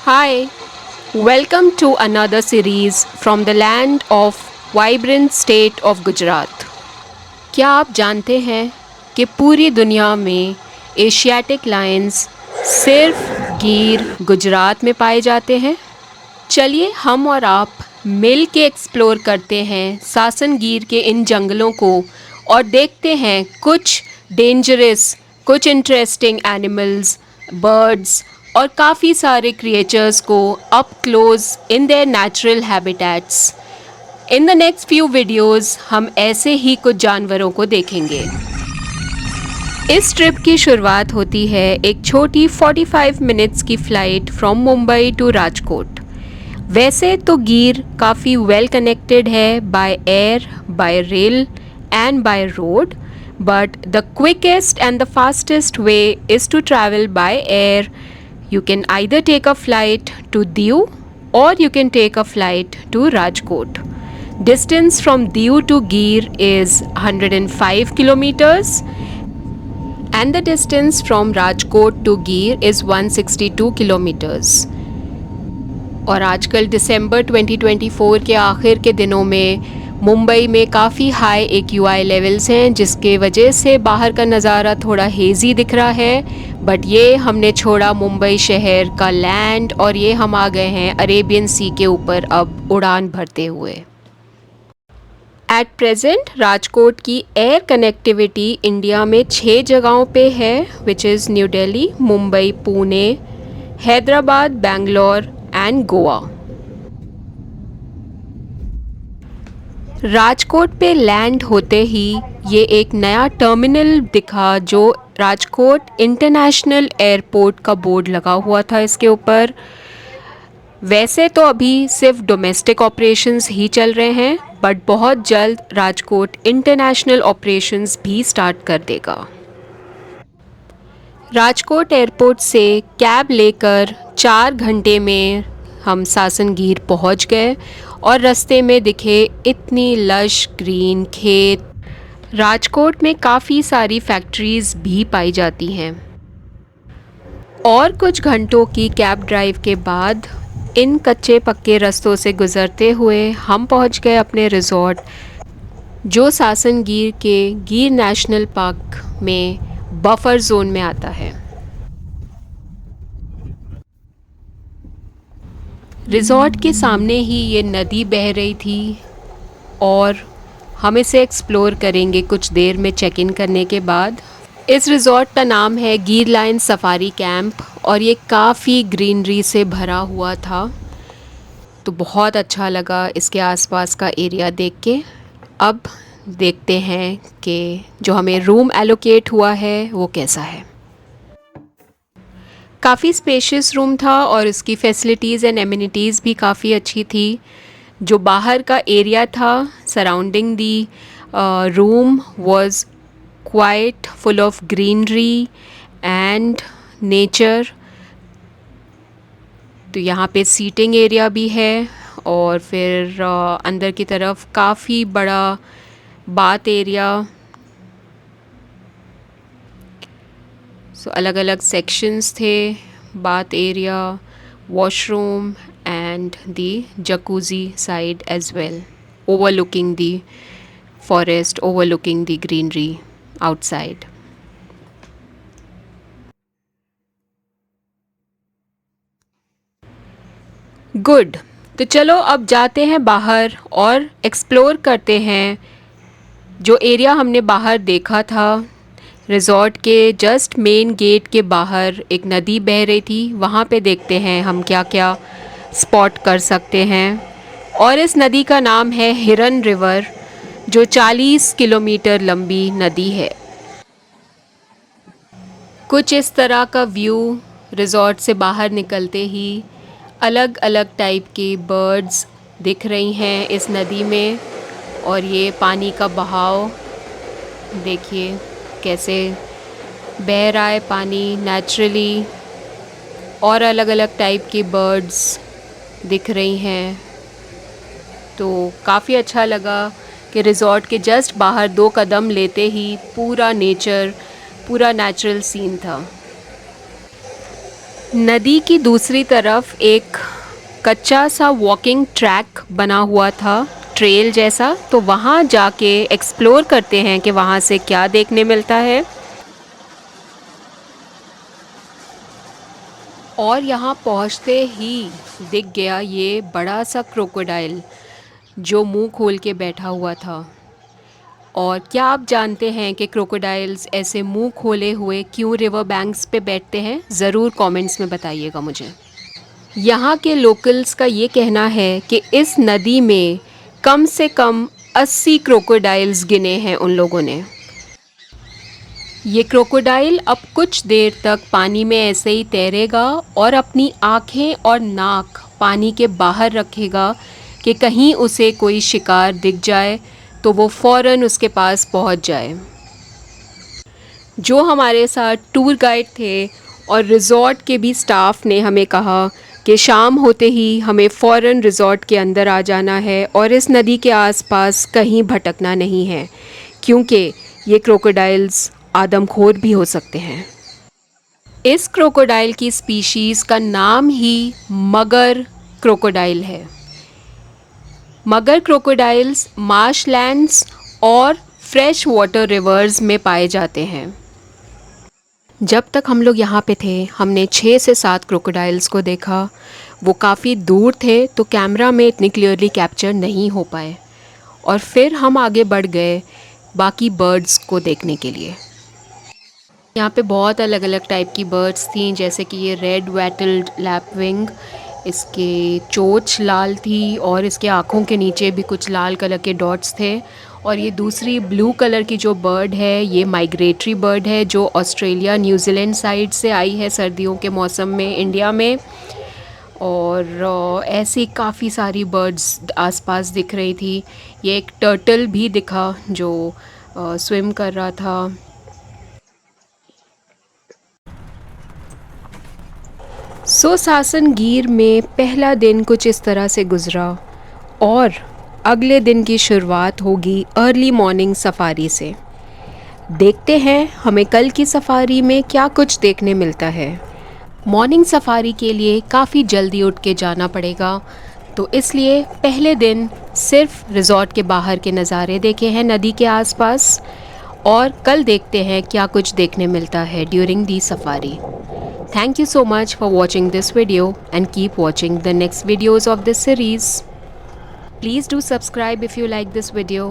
Hi, welcome to another series from the land of vibrant state of Gujarat. क्या आप जानते हैं कि पूरी दुनिया में एशियाटिक लायंस सिर्फ गिर गुजरात में पाए जाते हैं? चलिए हम और आप मिल के एक्सप्लोर करते हैं सासन गिर के इन जंगलों को और देखते हैं कुछ डेंजरस, कुछ इंटरेस्टिंग एनिमल्स, बर्ड्स और काफ़ी सारे क्रिएचर्स को up close in their natural habitats. In the next few videos हम ऐसे ही कुछ जानवरों को देखेंगे। इस ट्रिप की शुरुआत होती है एक छोटी 45 मिनट्स की flight from Mumbai to Rajkot. वैसे तो गिर काफ़ी वेल कनेक्टेड है by air, by rail and by road, but the quickest and the fastest way is to travel by air. You can either take a flight to Diu or you can take a flight to Rajkot. Distance from Diu to Gir is 105 kilometers and the distance from Rajkot to Gir is 162 kilometers. और आजकल दिसंबर 2024 के आखिर के दिनों में मुंबई में काफ़ी high AQI levels हैं, जिसके वजह से बाहर का नज़ारा थोड़ा हेज़ी दिख रहा है। बट ये हमने छोड़ा मुंबई शहर का लैंड और ये हम आ गए हैं अरेबियन सी के ऊपर अब उड़ान भरते हुए। एट प्रेजेंट राजकोट की एयर कनेक्टिविटी इंडिया में 6 जगहों पे है, which is new Delhi, Mumbai, Pune, Hyderabad, Bangalore and Goa. Rajkot पे लैंड होते ही ये एक नया टर्मिनल दिखा जो राजकोट इंटरनेशनल एयरपोर्ट का बोर्ड लगा हुआ था इसके ऊपर। वैसे तो अभी सिर्फ डोमेस्टिक ऑपरेशंस ही चल रहे हैं, बट बहुत जल्द राजकोट इंटरनेशनल ऑपरेशंस भी स्टार्ट कर देगा। राजकोट एयरपोर्ट से कैब लेकर 4 घंटे में हम सासन गिर पहुंच गए और रास्ते में दिखे इतनी लश ग्रीन खेत। राजकोट में काफ़ी सारी फैक्ट्रीज़ भी पाई जाती हैं। और कुछ घंटों की कैब ड्राइव के बाद इन कच्चे पक्के रास्तों से गुज़रते हुए हम पहुंच गए अपने रिज़ॉर्ट, जो सासन गिर के गिर नेशनल पार्क में बफर जोन में आता है। रिज़ॉर्ट के सामने ही ये नदी बह रही थी और हम इसे एक्सप्लोर करेंगे कुछ देर में चेक इन करने के बाद। इस रिज़ॉर्ट का नाम है गिर लायन सफारी कैंप और ये काफ़ी ग्रीनरी से भरा हुआ था, तो बहुत अच्छा लगा इसके आसपास का एरिया देख के। अब देखते हैं कि जो हमें रूम एलोकेट हुआ है वो कैसा है। काफ़ी स्पेशियस रूम था और इसकी फैसिलिटीज़ एंड एमिनिटीज़ भी काफ़ी अच्छी थी। जो बाहर का एरिया था surrounding the room was quite full of greenery and nature. तो यहाँ पे सीटिंग एरिया भी है और फिर अंदर की तरफ काफ़ी बड़ा बाथ एरिया। सो अलग अलग सेक्शंस थे, bath area, washroom and the jacuzzi side as well, overlooking the forest, overlooking the greenery outside. Good, तो चलो अब जाते हैं बाहर और एक्सप्लोर करते हैं जो एरिया हमने बाहर देखा था। रिज़ॉर्ट के जस्ट मेन गेट के बाहर एक नदी बह रही थी, वहाँ पे देखते हैं हम क्या क्या स्पॉट कर सकते हैं। और इस नदी का नाम है हिरन रिवर, जो 40 किलोमीटर लंबी नदी है। कुछ इस तरह का व्यू रिज़ॉर्ट से बाहर निकलते ही अलग अलग टाइप के बर्ड्स दिख रही हैं इस नदी में। और ये पानी का बहाव देखिए कैसे बह रहा है पानी नेचुरली, और अलग अलग टाइप की बर्ड्स दिख रही हैं। तो काफ़ी अच्छा लगा कि रिज़ॉर्ट के जस्ट बाहर 2 कदम लेते ही पूरा नेचर, पूरा नेचुरल सीन था। नदी की दूसरी तरफ एक कच्चा सा वॉकिंग ट्रैक बना हुआ था, ट्रेल जैसा। तो वहाँ जाके एक्सप्लोर करते हैं कि वहाँ से क्या देखने मिलता है। और यहाँ पहुँचते ही दिख गया ये बड़ा सा क्रोकोडाइल जो मुंह खोल के बैठा हुआ था। और क्या आप जानते हैं कि क्रोकोडाइल्स ऐसे मुंह खोले हुए क्यों रिवर बैंक्स पे बैठते हैं? ज़रूर कमेंट्स में बताइएगा मुझे। यहाँ के लोकल्स का ये कहना है कि इस नदी में कम से कम 80 क्रोकोडाइल्स गिने हैं उन लोगों ने। ये क्रोकोडाइल अब कुछ देर तक पानी में ऐसे ही तैरेगा और अपनी आँखें और नाक पानी के बाहर रखेगा कि कहीं उसे कोई शिकार दिख जाए तो वो फ़ौरन उसके पास पहुंच जाए। जो हमारे साथ टूर गाइड थे और रिज़ॉर्ट के भी स्टाफ ने हमें कहा कि शाम होते ही हमें फ़ौरन रिज़ॉर्ट के अंदर आ जाना है और इस नदी के आसपास कहीं भटकना नहीं है, क्योंकि ये क्रोकोडाइल्स आदमखोर भी हो सकते हैं। इस क्रोकोडाइल की स्पीशीज़ का नाम ही मगर क्रोकोडाइल है। मगर क्रोकोडाइल्स मार्शलैंड्स और फ्रेश वाटर रिवर्स में पाए जाते हैं। जब तक हम लोग यहाँ पे थे हमने 6 से 7 क्रोकोडाइल्स को देखा। वो काफ़ी दूर थे तो कैमरा में इतनी क्लियरली कैप्चर नहीं हो पाए, और फिर हम आगे बढ़ गए बाकी बर्ड्स को देखने के लिए। यहाँ पे बहुत अलग अलग टाइप की बर्ड्स थी, जैसे कि ये रेड वैटल्ड लैपविंग, इसके चोंच लाल थी और इसके आँखों के नीचे भी कुछ लाल कलर के डॉट्स थे। और ये दूसरी ब्लू कलर की जो बर्ड है ये माइग्रेटरी बर्ड है जो ऑस्ट्रेलिया न्यूजीलैंड साइड से आई है सर्दियों के मौसम में इंडिया में। और ऐसी काफ़ी सारी बर्ड्स आसपास दिख रही थी। ये एक टर्टल भी दिखा जो स्विम कर रहा था। सुशासन गिर में पहला दिन कुछ इस तरह से गुज़रा और अगले दिन की शुरुआत होगी अर्ली मॉर्निंग सफारी से। देखते हैं हमें कल की सफारी में क्या कुछ देखने मिलता है। मॉर्निंग सफारी के लिए काफ़ी जल्दी उठ के जाना पड़ेगा, तो इसलिए पहले दिन सिर्फ रिज़ॉर्ट के बाहर के नज़ारे देखे हैं नदी के आसपास, और कल देखते हैं क्या कुछ देखने मिलता है during the safari. Thank you so much for watching this video and keep watching the next videos of this series. Please do subscribe if you like this video.